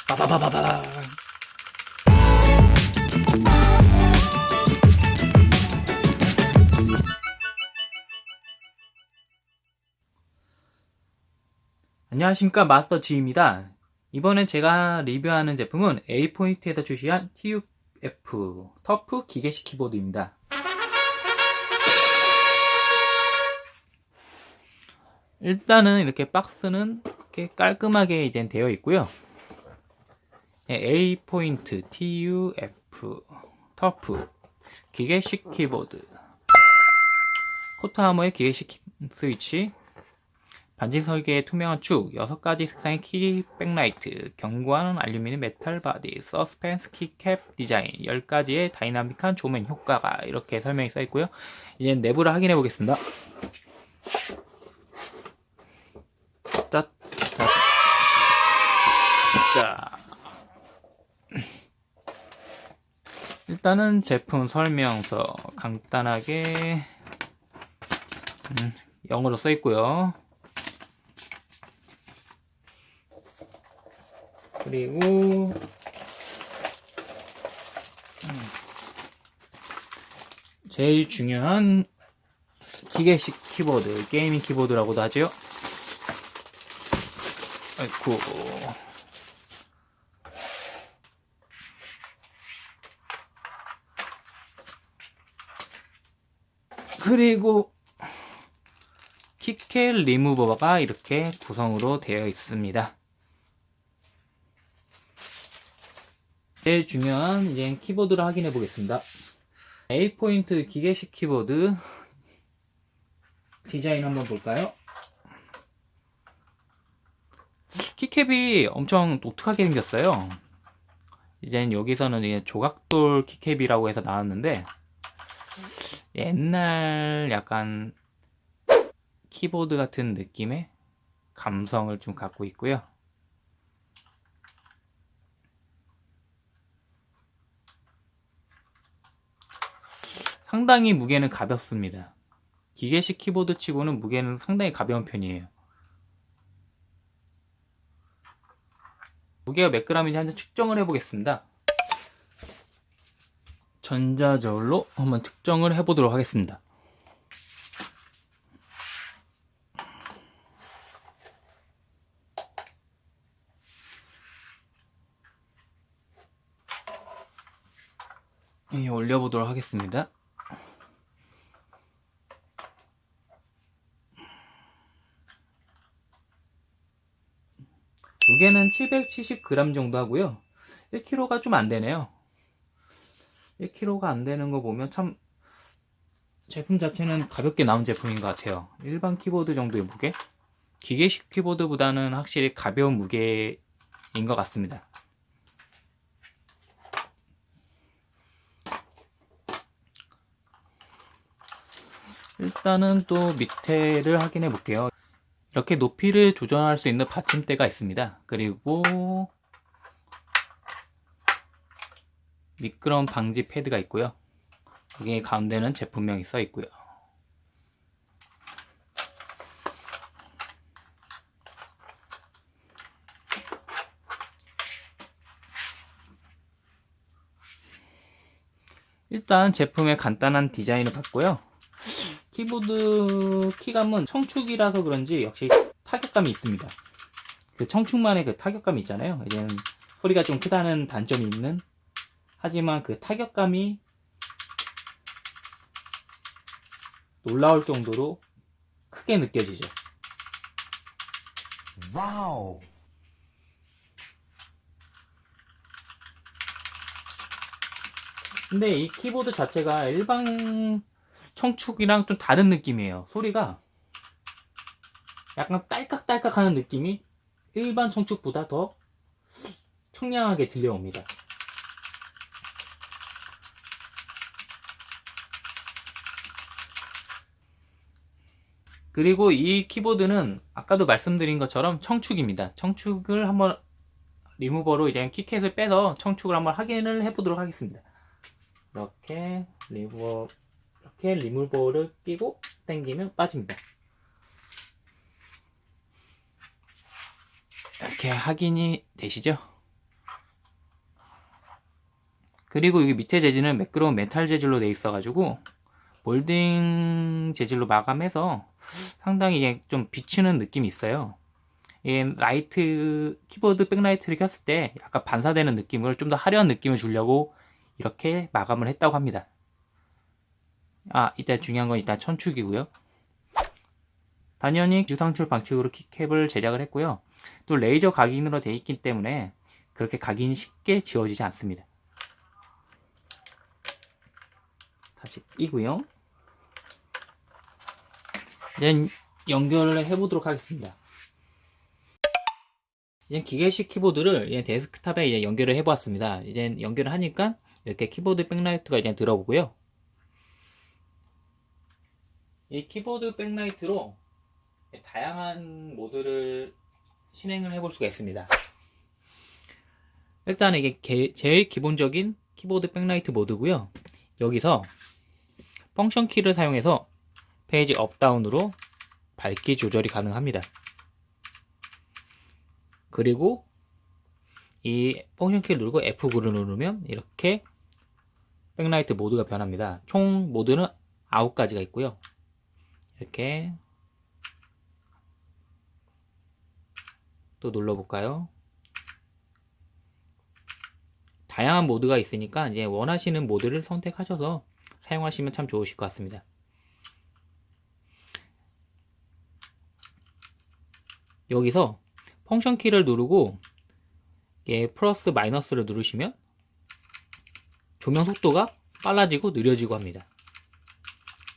빠바바바바. 안녕하십니까, 마스터 G입니다. 이번엔 제가 리뷰하는 제품은 A포인트에서 출시한 TUF 터프 기계식 키보드입니다. 일단은 이렇게 박스는 이렇게 깔끔하게 이제 되어 있고요. A포인트 TUF 터프 기계식 키보드, 코트하머의 기계식 스위치, 반지 설계의 투명한 축, 6가지 색상의 키 백라이트, 견고한 알루미늄 메탈 바디, 서스펜스 키캡 디자인, 10가지의 다이나믹한 조명 효과가 이렇게 설명이 써 있고요. 이제 내부를 확인해 보겠습니다. 자, 일단은 제품 설명서 간단하게 영어로 써 있고요. 그리고 제일 중요한 기계식 키보드, 게이밍 키보드라고도 하죠. 아이쿠. 그리고 키캡 리무버가 이렇게 구성으로 되어 있습니다. 제일 중요한 이제 키보드를 확인해 보겠습니다. A포인트 기계식 키보드 디자인 한번 볼까요? 키캡이 엄청 독특하게 생겼어요. 이젠 여기서는 이제 조각돌 키캡이라고 해서 나왔는데, 옛날 약간 키보드 같은 느낌의 감성을 좀 갖고 있고요. 상당히 무게는 가볍습니다. 기계식 키보드 치고는 무게는 상당히 가벼운 편이에요. 무게가 몇 g인지 한번 측정을 해보겠습니다. 전자저울로 한번 측정을 해보도록 하겠습니다. 올려보도록 하겠습니다. 무게는 770g 정도 하고요. 1kg가 좀 안되네요. 1kg가 안되는 거 보면 참 제품 자체는 가볍게 나온 제품인 것 같아요. 일반 키보드 정도의 무게? 기계식 키보드보다는 확실히 가벼운 무게인 것 같습니다. 일단은 또 밑에를 확인해 볼게요. 이렇게 높이를 조정할 수 있는 받침대가 있습니다. 그리고 미끄럼 방지 패드가 있고요. 여기 가운데는 제품명이 써 있고요. 일단 제품의 간단한 디자인을 봤고요. 키보드 키감은 청축이라서 그런지 역시 타격감이 있습니다. 그 청축만의 그 타격감이 있잖아요. 이제는 소리가 좀 크다는 단점이 있는, 하지만 그 타격감이 놀라울 정도로 크게 느껴지죠. 와우. 근데 이 키보드 자체가 일반 청축이랑 좀 다른 느낌이에요. 소리가 약간 딸깍딸깍 하는 느낌이 일반 청축보다 더 청량하게 들려옵니다. 그리고 이 키보드는 아까도 말씀드린 것처럼 청축입니다. 청축을 한번 리무버로 이제 키캣을 빼서 청축을 한번 확인을 해보도록 하겠습니다. 이렇게 리무버를 끼고 당기면 빠집니다. 이렇게 확인이 되시죠? 그리고 여기 밑에 재질은 매끄러운 메탈 재질로 되어 있어가지고 몰딩 재질로 마감해서 상당히 이게 좀 비치는 느낌이 있어요. 이 라이트 키보드 백라이트를 켰을 때 약간 반사되는 느낌을 좀 더 화려한 느낌을 주려고 이렇게 마감을 했다고 합니다. 이때 중요한 건 일단 천축이고요. 당연히 유상출 방식으로 키캡을 제작을 했고요. 또 레이저 각인으로 되어 있기 때문에 그렇게 각인이 쉽게 지워지지 않습니다. 다시 끼고요. 이제 연결을 해보도록 하겠습니다. 이제 기계식 키보드를 이제 데스크탑에 이제 연결을 해보았습니다. 이제 연결을 하니까 이렇게 키보드 백라이트가 이제 들어오고요. 이 키보드 백라이트로 다양한 모드를 실행을 해볼 수가 있습니다. 일단 이게 제일 기본적인 키보드 백라이트 모드고요. 여기서 펑션 키를 사용해서 페이지 업다운으로 밝기 조절이 가능합니다. 그리고 이 펑션 키를 누르고 F9를 누르면 이렇게 백라이트 모드가 변합니다. 총 모드는 9가지가 있고요. 이렇게 또 눌러볼까요? 다양한 모드가 있으니까 이제 원하시는 모드를 선택하셔서 사용하시면 참 좋으실 것 같습니다. 여기서 펑션 키를 누르고 플러스 마이너스를 누르시면 조명 속도가 빨라지고 느려지고 합니다.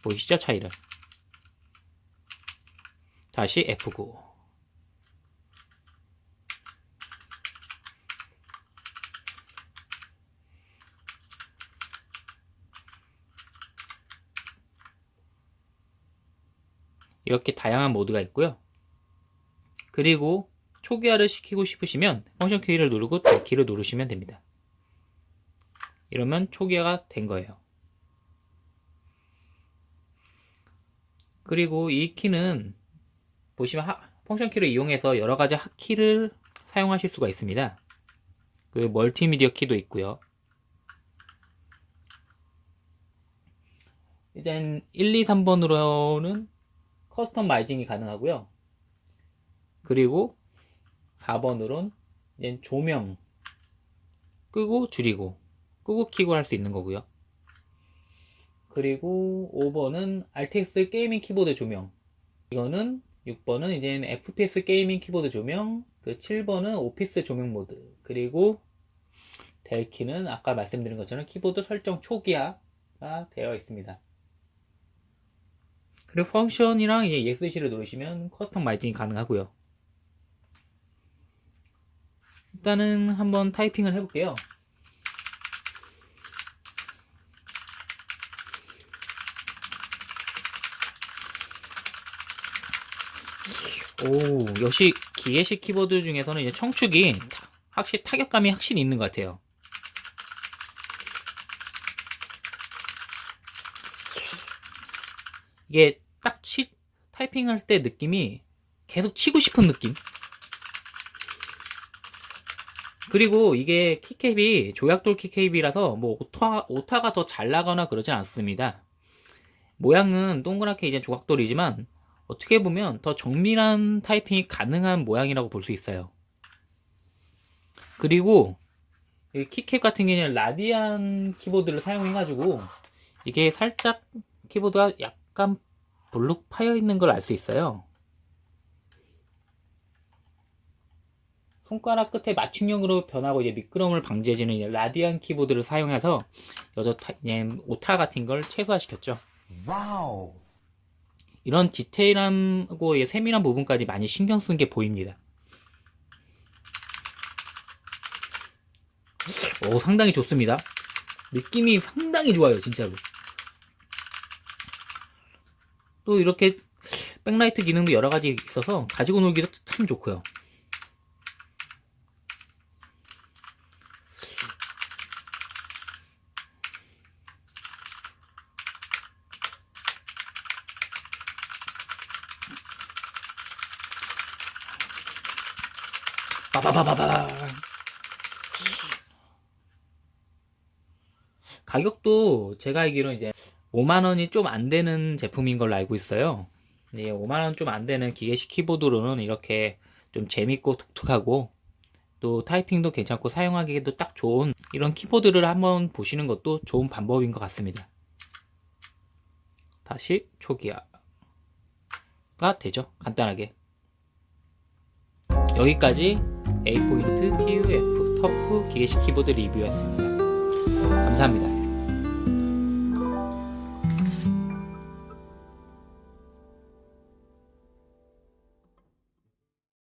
보이시죠? 차이를. 다시 F9. 이렇게 다양한 모드가 있고요. 그리고 초기화를 시키고 싶으시면 펑션 키를 누르고 닫기를 누르시면 됩니다. 이러면 초기화가 된 거예요. 그리고 이 키는 보시면 펑션 키를 이용해서 여러가지 핫키를 사용하실 수가 있습니다. 그 멀티미디어 키도 있고요. 이젠 1, 2, 3번으로는 커스터마이징이 가능하고요. 그리고 4번으로는 이제 조명 끄고 줄이고 끄고 키고 할 수 있는 거고요. 그리고 5번은 RTX 게이밍 키보드 조명, 이거는 6번은 이제 FPS 게이밍 키보드 조명, 그 7번은 오피스 조명 모드, 그리고 될 키는 아까 말씀드린 것처럼 키보드 설정 초기화가 되어 있습니다. 그리고 펑션이랑 이제 ESC를 누르시면 커스터마이징이 가능하고요. 일단은 한번 타이핑을 해볼게요. 오, 역시 기계식 키보드 중에서는 이제 청축이 확실히 타격감이 확실히 있는 것 같아요. 이게 딱 타이핑할 때 느낌이 계속 치고 싶은 느낌. 그리고 이게 키캡이 조약돌 키캡이라서 뭐 오타가 더 잘 나거나 그러진 않습니다. 모양은 동그랗게 이제 조각돌이지만 어떻게 보면 더 정밀한 타이핑이 가능한 모양이라고 볼 수 있어요. 그리고 이 키캡 같은 경우에는 라디안 키보드를 사용해가지고 이게 살짝 키보드가 약간 볼록 파여 있는 걸 알 수 있어요. 손가락 끝에 맞춤형으로 변하고 이제 미끄럼을 방지해주는 라디안 키보드를 사용해서 오타 같은 걸 최소화시켰죠. 와우. 이런 디테일함하고 세밀한 부분까지 많이 신경 쓴 게 보입니다. 오, 상당히 좋습니다. 느낌이 상당히 좋아요, 진짜로. 또 이렇게 백라이트 기능도 여러 가지 있어서 가지고 놀기도 참 좋고요. 빠바바바바. 가격도 제가 알기로 이제 5만원이 좀 안 되는 제품인 걸로 알고 있어요. 5만원 좀 안 되는 기계식 키보드로는 이렇게 좀 재밌고 독특하고 또 타이핑도 괜찮고 사용하기에도 딱 좋은 이런 키보드를 한번 보시는 것도 좋은 방법인 것 같습니다. 다시 초기화가 되죠. 간단하게. 여기까지 A포인트 TUF 터프 기계식 키보드 리뷰였습니다. 감사합니다.